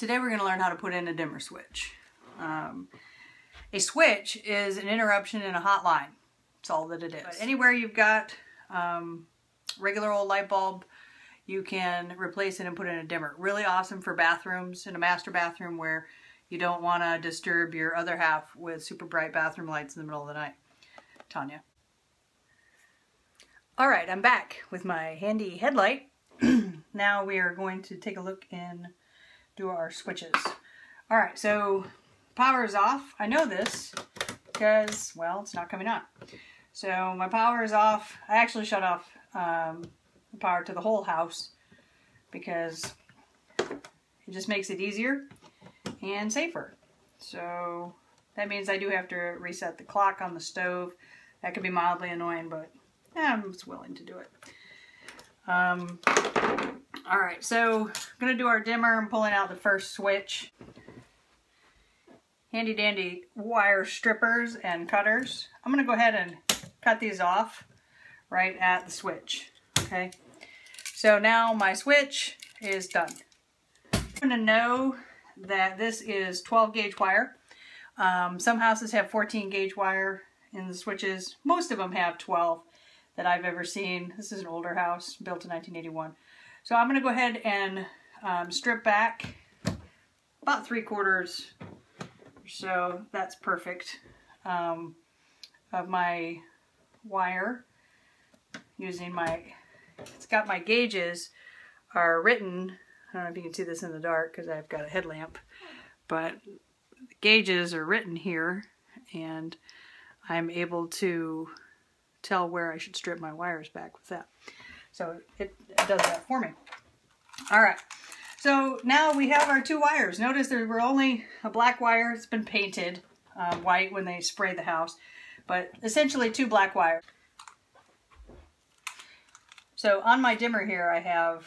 Today we're going to learn how to put in a dimmer switch. A switch is an interruption in a hotline. That's all that it is. But anywhere you've got regular old light bulb, you can replace it and put in a dimmer. Really awesome for bathrooms, in a master bathroom where you don't want to disturb your other half with super bright bathroom lights in the middle of the night. Tanya. Alright, I'm back with my handy headlight. Now we are going to take a look and do our switches. Alright, so power is off. I know this because, well, it's not coming on. So my power is off. I actually shut off the power to the whole house because it just makes it easier and safer. So that means I do have to reset the clock on the stove. That can be mildly annoying, but I'm just willing to do it. Alright, so I'm going to do our dimmer. I'm pulling out the first switch. Handy dandy wire strippers and cutters. I'm going to go ahead and cut these off right at the switch. Okay, so now my switch is done. I'm going to know that this is 12 gauge wire. Some houses have 14 gauge wire in the switches. Most of them have 12 that I've ever seen. This is an older house built in 1981. So I'm going to go ahead and strip back about 3/4 or so. That's perfect of my wire using my, it's got my gauges are written. I don't know if you can see this in the dark because I've got a headlamp, but the gauges are written here and I'm able to tell where I should strip my wires back with that. So it does that for me. All right, so now we have our two wires. Notice there were only a black wire. It's been painted white when they spray the house, but essentially two black wires. So on my dimmer here I have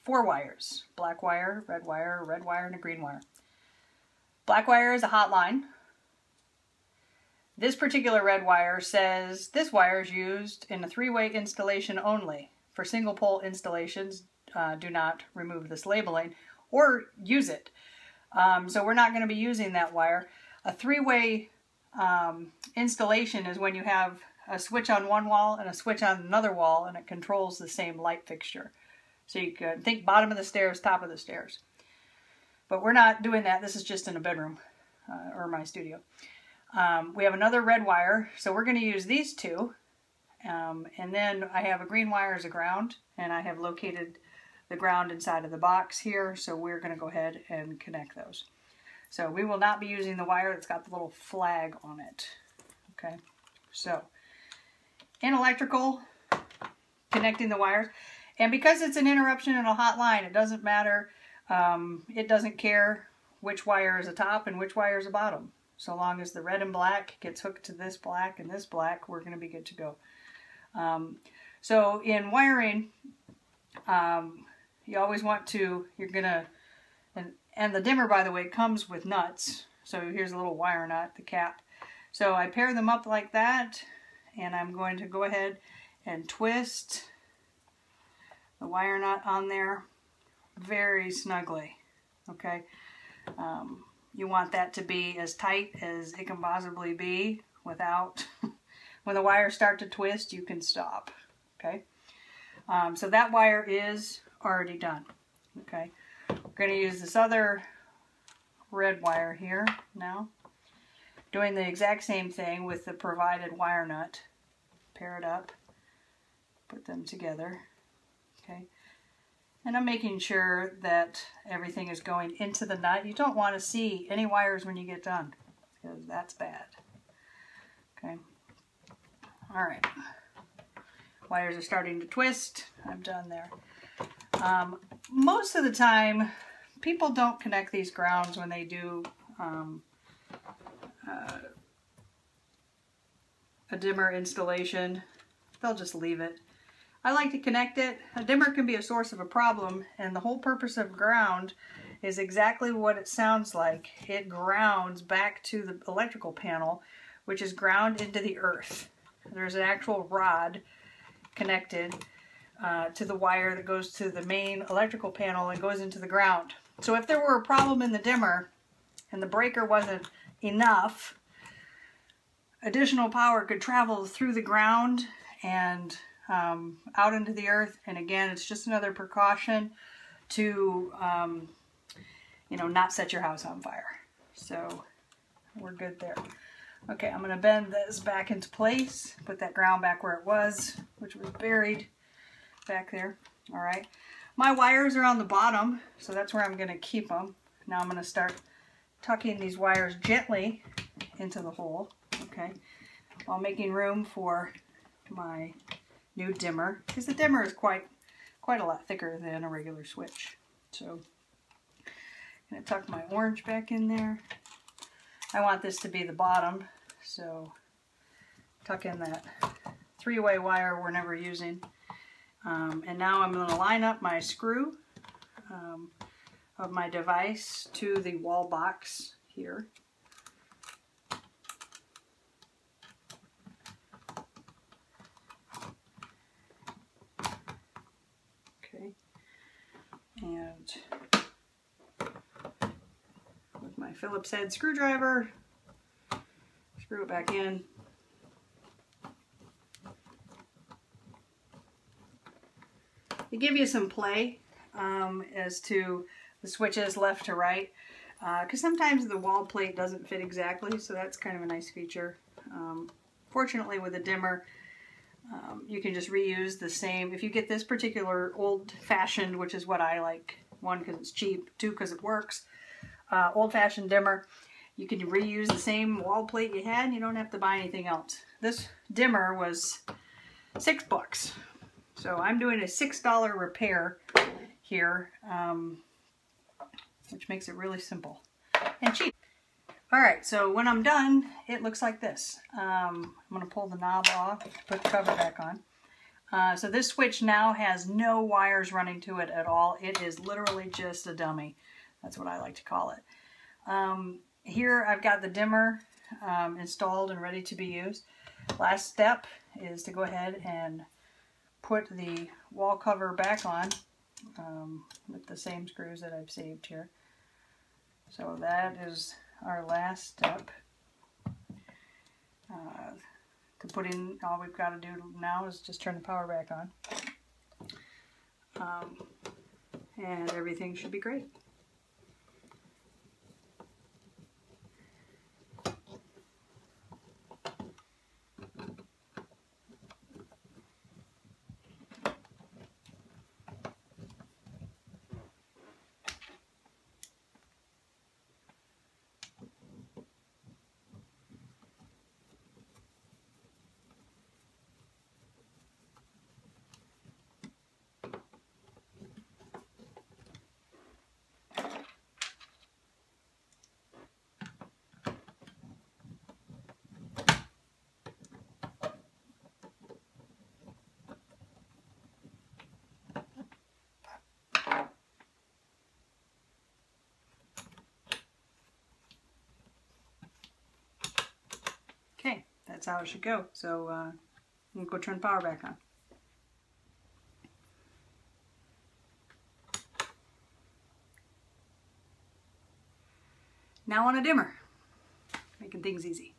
4 wires. Black wire, red wire, and a green wire. Black wire is a hot line. This particular red wire says this wire is used in a 3-way installation only. For single pole installations, do not remove this labeling or use it. So we're not going to be using that wire. A 3-way installation is when you have a switch on one wall and a switch on another wall and it controls the same light fixture. So you can think bottom of the stairs, top of the stairs. But we're not doing that. This is just in a bedroom or my studio. We have another red wire, so we're going to use these two. And then I have a green wire as a ground, and I have located the ground inside of the box here, so we're going to go ahead and connect those. So we will not be using the wire that's got the little flag on it. Okay, so in electrical, connecting the wires, and because it's an interruption in a hot line, it doesn't matter. It doesn't care which wire is a top and which wire is a bottom. So long as the red and black gets hooked to this black and this black, we're going to be good to go. So in wiring, you always want to, and the dimmer, by the way, comes with nuts. So here's a little wire nut, the cap. So I pair them up like that, and I'm going to go ahead and twist the wire nut on there very snugly. Okay. You want that to be as tight as it can possibly be without, when the wires start to twist, you can stop. Okay. So that wire is already done. Okay. We're going to use this other red wire here now. Doing the exact same thing with the provided wire nut. Pair it up. Put them together. Okay. And I'm making sure that everything is going into the nut. You don't want to see any wires when you get done, because that's bad. Okay. All right. Wires are starting to twist. I'm done there. Most of the time, people don't connect these grounds when they do a dimmer installation. They'll just leave it. I like to connect it. A dimmer can be a source of a problem, and the whole purpose of ground is exactly what it sounds like. It grounds back to the electrical panel, which is ground into the earth. There's an actual rod connected to the wire that goes to the main electrical panel and goes into the ground. So if there were a problem in the dimmer and the breaker wasn't enough, additional power could travel through the ground and out into the earth. And again, it's just another precaution to, you know, not set your house on fire. So we're good there. Okay, I'm going to bend this back into place, put that ground back where it was, which was buried back there. All right, my wires are on the bottom, so that's where I'm going to keep them. Now I'm going to start tucking these wires gently into the hole, okay, while making room for my new dimmer, because the dimmer is quite a lot thicker than a regular switch. So I'm going to tuck my orange back in there. I want this to be the bottom, so tuck in that three-way wire we're never using. And now I'm going to line up my screw of my device to the wall box here. Okay, and with my Phillips head screwdriver, screw it back in. To give you some play as to the switches left to right, because sometimes the wall plate doesn't fit exactly, so that's kind of a nice feature. Fortunately, with a dimmer, you can just reuse the same. If you get this particular old-fashioned, which is what I like, one, because it's cheap, two, because it works, old-fashioned dimmer, you can reuse the same wall plate you had, and you don't have to buy anything else. This dimmer was $6. So I'm doing a $6 repair here, which makes it really simple and cheap. All right, so when I'm done, it looks like this. I'm going to pull the knob off, put the cover back on. So this switch now has no wires running to it at all. It is literally just a dummy. That's what I like to call it. Here I've got the dimmer installed and ready to be used. Last step is to go ahead and put the wall cover back on with the same screws that I've saved here. So that is our last step. To put in, all we've got to do now is just turn the power back on. And everything should be great. Okay, that's how it should go. So we'll go turn the power back on. Now on a dimmer, making things easy.